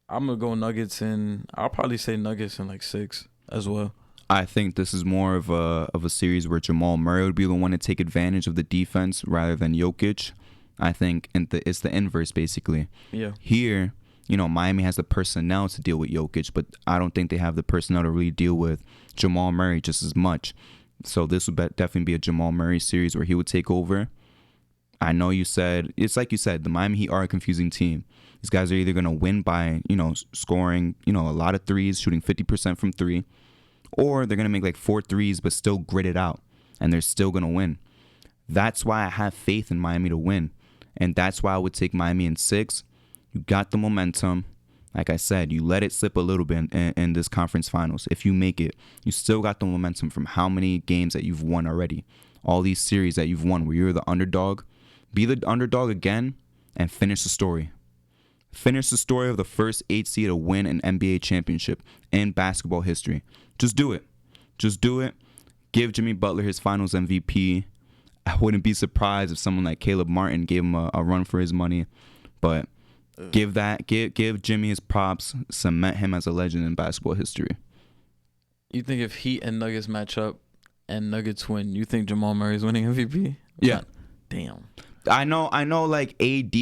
I'm going to go Nuggets in. I'll probably say Nuggets in, like, 6 as well. I think this is more of a series where Jamal Murray would be the one to take advantage of the defense rather than Jokic. I think it's the inverse, basically. Yeah. Here, Miami has the personnel to deal with Jokic, but I don't think they have the personnel to really deal with Jamal Murray just as much. So this would definitely be a Jamal Murray series where he would take over. I know it's like you said, the Miami Heat are a confusing team. These guys are either going to win by, scoring, a lot of threes, shooting 50% from 3, or they're going to make like 4 threes but still grit it out, and they're still going to win. That's why I have faith in Miami to win, and that's why I would take Miami in 6. You got the momentum. Like I said, you let it slip a little bit in this conference finals. If you make it, you still got the momentum from how many games that you've won already. All these series that you've won where you're the underdog. Be the underdog again and finish the story. Finish the story of the first 8 seed to win an NBA championship in basketball history. Just do it. Just do it. Give Jimmy Butler his Finals MVP. I wouldn't be surprised if someone like Caleb Martin gave him a run for his money. But Give Jimmy his props. Cement him as a legend in basketball history. You think if Heat and Nuggets match up and Nuggets win, you think Jamal Murray's winning MVP? Yeah. Damn. I know. Like AD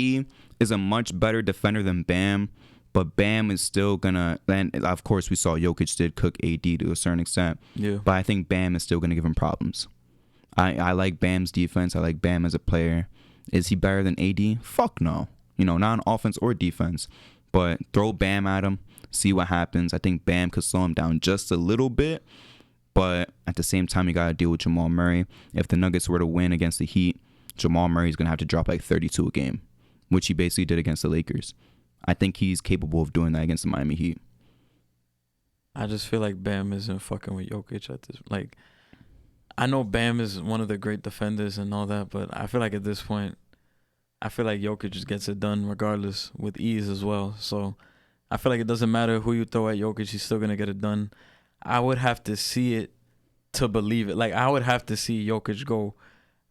is a much better defender than Bam, but Bam is still gonna. And of course, we saw Jokic did cook AD to a certain extent. Yeah. But I think Bam is still gonna give him problems. I like Bam's defense. I like Bam as a player. Is he better than AD? Fuck no. Not on offense or defense. But throw Bam at him, see what happens. I think Bam could slow him down just a little bit. But at the same time, you got to deal with Jamal Murray. If the Nuggets were to win against the Heat, Jamal Murray's going to have to drop like 32 a game, which he basically did against the Lakers. I think he's capable of doing that against the Miami Heat. I just feel like Bam isn't fucking with Jokic at this. Like, I know Bam is one of the great defenders and all that, but I feel like at this point, I feel like Jokic just gets it done regardless with ease as well. So I feel like it doesn't matter who you throw at Jokic, he's still going to get it done. I would have to see it to believe it. Like, I would have to see Jokic go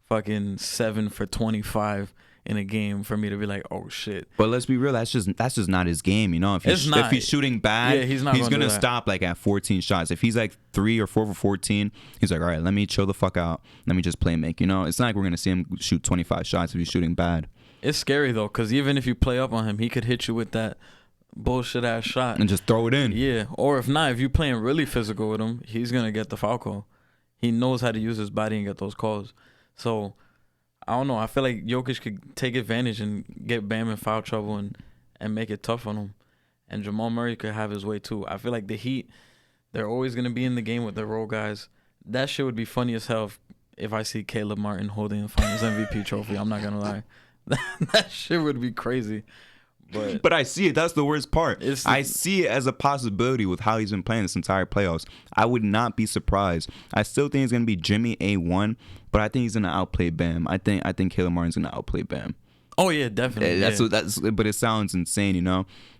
fucking 7 for 25 in a game for me to be like, oh shit. But let's be real, that's just not his game, If he's shooting bad, he's gonna stop like at 14 shots. If he's like 3 or 4 for 14, he's like, all right, let me chill the fuck out. Let me just play make. It's not like we're gonna see him shoot 25 shots if he's shooting bad. It's scary though, because even if you play up on him, he could hit you with that bullshit ass shot and just throw it in. Yeah, or if not, if you're playing really physical with him, he's gonna get the foul call. He knows how to use his body and get those calls. So I don't know. I feel like Jokic could take advantage and get Bam in foul trouble and make it tough on him. And Jamal Murray could have his way too. I feel like the Heat, they're always gonna be in the game with their role guys. That shit would be funny as hell if I see Caleb Martin holding the Finals MVP trophy. I'm not gonna lie. That shit would be crazy. But I see it. That's the worst part. I see it as a possibility with how he's been playing this entire playoffs. I would not be surprised. I still think it's gonna be Jimmy A1, but I think he's gonna outplay Bam. I think Caleb Martin's gonna outplay Bam. Oh yeah, definitely. That's but it sounds insane,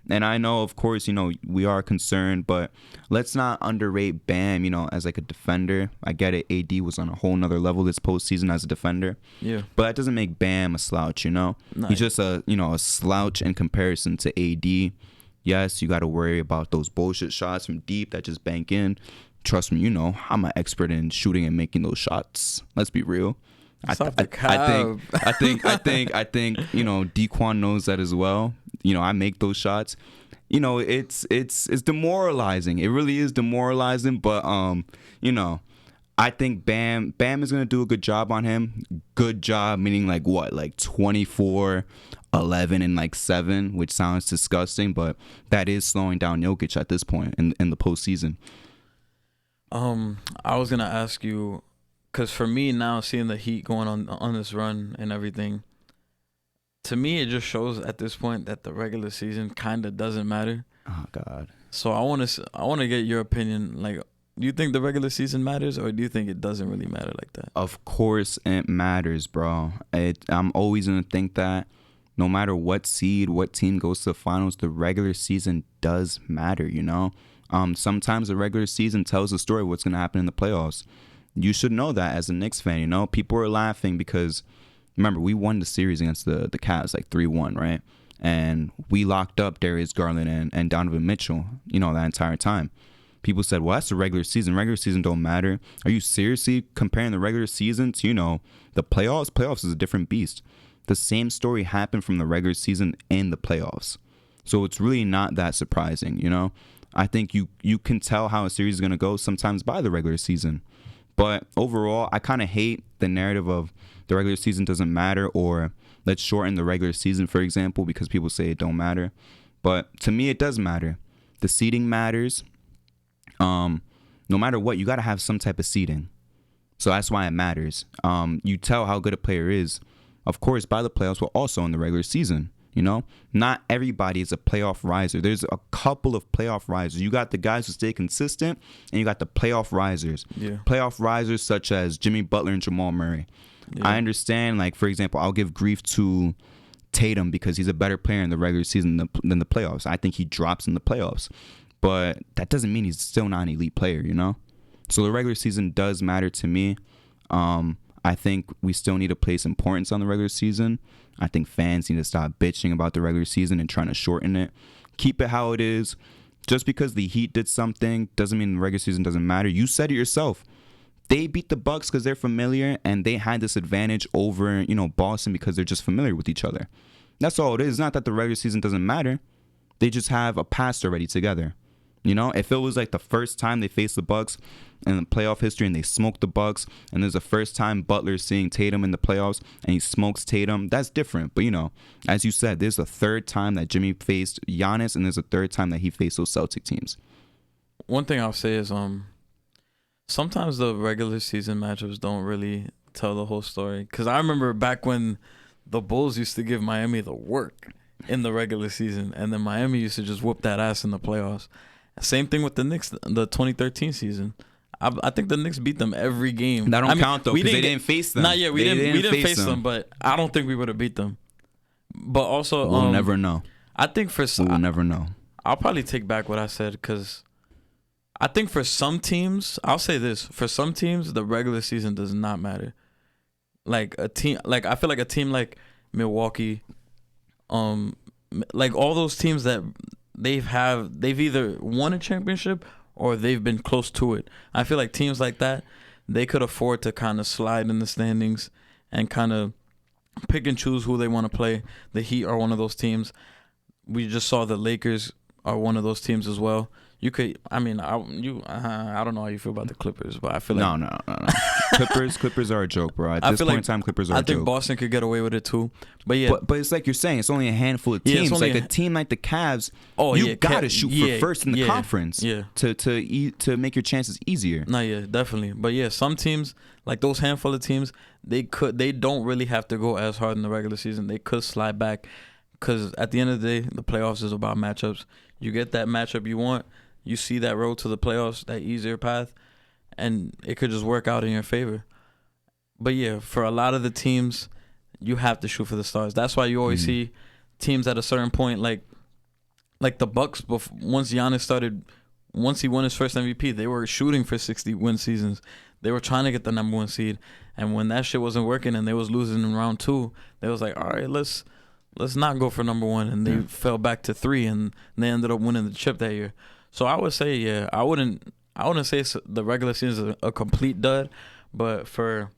And I know, of course, we are concerned, but let's not underrate Bam, as like a defender. I get it. AD was on a whole nother level this postseason as a defender. Yeah. But that doesn't make Bam a slouch, Nice. He's just a slouch in comparison to AD. Yes, you got to worry about those bullshit shots from deep that just bank in. Trust me, I'm an expert in shooting and making those shots. Let's be real. I think Dequan knows that as well. I make those shots. It's demoralizing. It really is demoralizing. But I think Bam is gonna do a good job on him. Good job meaning like what, like 24, 11, and like 7, which sounds disgusting, but that is slowing down Jokic at this point in the postseason. I was gonna ask you. Because for me now, seeing the Heat going on this run and everything, to me, it just shows at this point that the regular season kind of doesn't matter. Oh, God. So I want to get your opinion. Like, do you think the regular season matters, or do you think it doesn't really matter like that? Of course it matters, bro. I'm always going to think that no matter what seed, what team goes to the finals, the regular season does matter, Sometimes the regular season tells the story of what's going to happen in the playoffs. You should know that as a Knicks fan, People are laughing because, remember, we won the series against the Cavs, like 3-1, right? And we locked up Darius Garland and Donovan Mitchell, that entire time. People said, well, that's the regular season. Regular season don't matter. Are you seriously comparing the regular season to, the playoffs? Playoffs is a different beast. The same story happened from the regular season and the playoffs. So it's really not that surprising, I think you can tell how a series is going to go sometimes by the regular season. But overall, I kind of hate the narrative of the regular season doesn't matter, or let's shorten the regular season, for example, because people say it don't matter. But to me, it does matter. The seeding matters. No matter what, you got to have some type of seeding. So that's why it matters. You tell how good a player is, of course, by the playoffs, but also in the regular season. Not everybody is a playoff riser. There's a couple of playoff risers. You got the guys who stay consistent, and you got the playoff risers. Yeah. Playoff risers such as Jimmy Butler and Jamal Murray. Yeah. I understand, like, for example, I'll give grief to Tatum because he's a better player in the regular season than the playoffs. I think he drops in the playoffs. But that doesn't mean he's still not an elite player, So the regular season does matter to me. I think we still need to place importance on the regular season. I think fans need to stop bitching about the regular season and trying to shorten it. Keep it how it is. Just because the Heat did something doesn't mean the regular season doesn't matter. You said it yourself. They beat the Bucks because they're familiar, and they had this advantage over, Boston because they're just familiar with each other. That's all it is. It's not that the regular season doesn't matter. They just have a past already together. If it was like the first time they faced the Bucks in the playoff history and they smoked the Bucks, and there's the first time Butler's seeing Tatum in the playoffs and he smokes Tatum, that's different. But as you said, there's a third time that Jimmy faced Giannis, and there's a third time that he faced those Celtic teams. One thing I'll say is sometimes the regular season matchups don't really tell the whole story. Because I remember back when the Bulls used to give Miami the work in the regular season, and then Miami used to just whoop that ass in the playoffs. Same thing with the Knicks, the 2013 season. I think the Knicks beat them every game. That don't count though, because they didn't face them. Not yet. We didn't face them, but I don't think we would have beat them. But also, we'll never know. I think we'll never know. I'll probably take back what I said, because I think for some teams, I'll say this: for some teams, the regular season does not matter. Like I feel like a team like Milwaukee, like all those teams that they've either won a championship or they've been close to it. I feel like teams like that, they could afford to kind of slide in the standings and kind of pick and choose who they want to play. The Heat are one of those teams. We just saw the Lakers are one of those teams as well. You could, I don't know how you feel about the Clippers, but I feel like no. Clippers are a joke, bro. At this point in time, Clippers are a joke. I think Boston could get away with it too, but yeah. But it's like you're saying, it's only a handful of teams. Like a team like the Cavs, you gotta shoot for first in the conference, to make your chances easier. No, yeah, definitely. But yeah, some teams, like those handful of teams, they don't really have to go as hard in the regular season. They could slide back, because at the end of the day, the playoffs is about matchups. You get that matchup you want. You see that road to the playoffs, that easier path, and it could just work out in your favor. But yeah, for a lot of the teams, you have to shoot for the stars. That's why you always see teams at a certain point, like the Bucks. Once he won his first MVP, they were shooting for 60-win seasons. They were trying to get the number one seed, and when that shit wasn't working and they was losing in round 2, they was like, all right, let's not go for number 1, and they fell back to 3, and they ended up winning the chip that year. So I would say, yeah, I wouldn't say the regular season is a complete dud, but for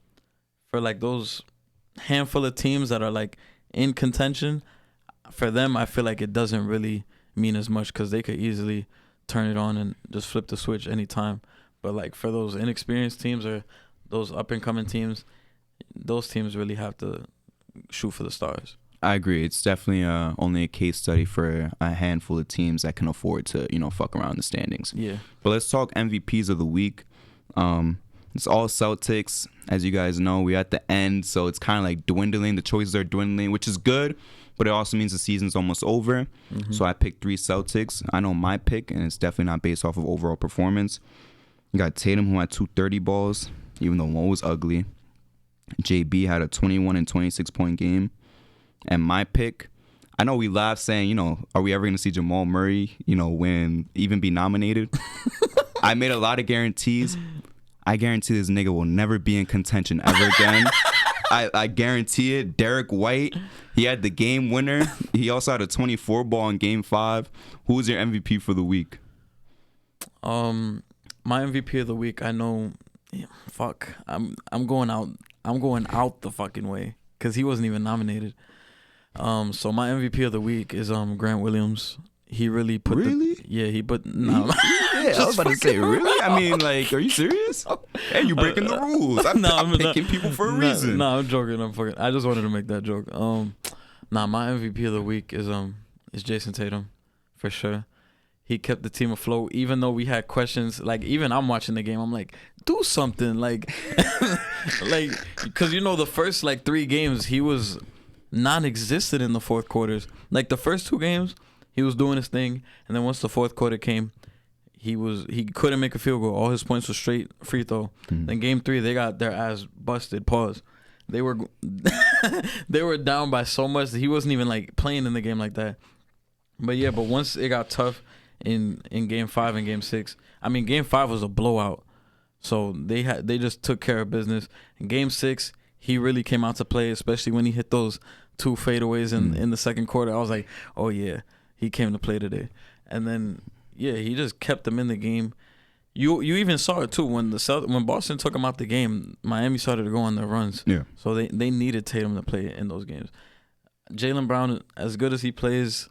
like those handful of teams that are like in contention, for them, I feel like it doesn't really mean as much, because they could easily turn it on and just flip the switch anytime. But like for those inexperienced teams or those up and coming teams, those teams really have to shoot for the stars. I agree. It's definitely only a case study for a handful of teams that can afford to, fuck around in the standings. Yeah. But let's talk MVPs of the week. It's all Celtics. As you guys know, we're at the end, so it's kind of like dwindling. The choices are dwindling, which is good, but it also means the season's almost over. Mm-hmm. So I picked 3 Celtics. I know my pick, and it's definitely not based off of overall performance. You got Tatum, who had 2 30 balls, even though one was ugly. JB had a 21 and 26-point game. And my pick, I know we laugh saying, are we ever going to see Jamal Murray, even be nominated? I made a lot of guarantees. I guarantee this nigga will never be in contention ever again. I guarantee it. Derek White, he had the game winner. He also had a 24 ball in game 5. Who was your MVP for the week? My MVP of the week, I know, I'm going out the fucking way, because he wasn't even nominated. So my MVP of the week is Grant Williams. He really put he put no. Yeah, I was about to say, really? I mean, like, are you serious? Hey, you breaking the rules. I'm picking people for a reason. No, I'm joking. I just wanted to make that joke. My MVP of the week is Jason Tatum, for sure. He kept the team afloat, even though we had questions. Like, even I'm watching the game, I'm like, do something, like, because the first 3 games he was non-existent in the fourth quarters. Like the first 2 games, he was doing his thing, and then once the fourth quarter came, he couldn't make a field goal. All his points were straight free throw. Then game 3, they got their ass busted. Pause. They were they were down by so much that he wasn't even playing in the game like that. But yeah, once it got tough in game 5 and game 6, I mean game 5 was a blowout. So they just took care of business. In Game 6, he really came out to play, especially when he hit those 2 fadeaways in the second quarter. I was like, oh yeah, he came to play today. And then he just kept them in the game. You even saw it too when when Boston took him out the game. Miami started to go on their runs. Yeah. So they needed Tatum to play in those games. Jaylen Brown, as good as he plays,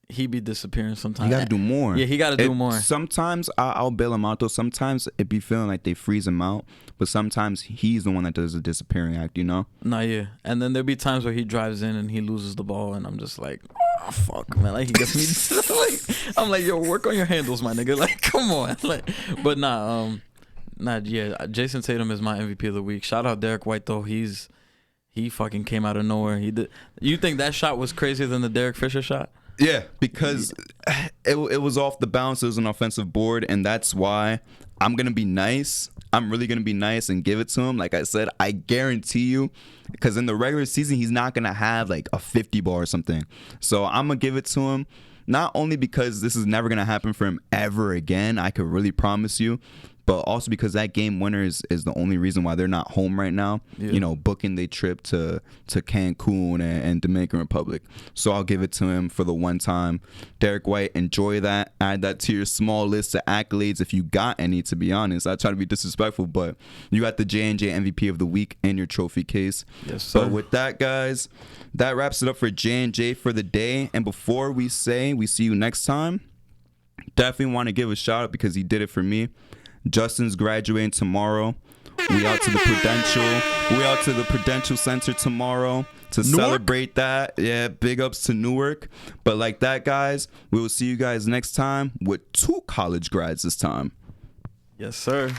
he be disappearing sometimes. You got to do more. Yeah, he got to do more. Sometimes I'll bail him out though. Sometimes it be feeling like they freeze him out, but sometimes he's the one that does the disappearing act. Nah, yeah. And then there be times where he drives in and he loses the ball, and I'm just like, oh fuck, man. Like he gets me. I'm like, yo, work on your handles, my nigga. Like, come on. Like, but yeah. Jason Tatum is my MVP of the week. Shout out Derek White though. He fucking came out of nowhere. He did. You think that shot was crazier than the Derek Fisher shot? Yeah, because it was off the bounce. It was an offensive board, and that's why I'm going to be nice. I'm really going to be nice and give it to him. Like I said, I guarantee you, because in the regular season, he's not going to have like a 50 ball or something. So I'm going to give it to him, not only because this is never going to happen for him ever again, I could really promise you, but also because that game winner is the only reason why they're not home right now. Yeah. Booking their trip to Cancun and Dominican Republic. So I'll give it to him for the one time. Derek White, enjoy that. Add that to your small list of accolades if you got any, to be honest. I try to be disrespectful, but you got the J&J MVP of the week in your trophy case. Yes, sir. But with that, guys, that wraps it up for J&J for the day. And before we say we see you next time, definitely want to give a shout out because he did it for me. Justin's graduating tomorrow. We out to the Prudential Center tomorrow to celebrate that. Yeah, big ups to Newark. But like that, guys, we will see you guys next time with 2 college grads this time. Yes, sir.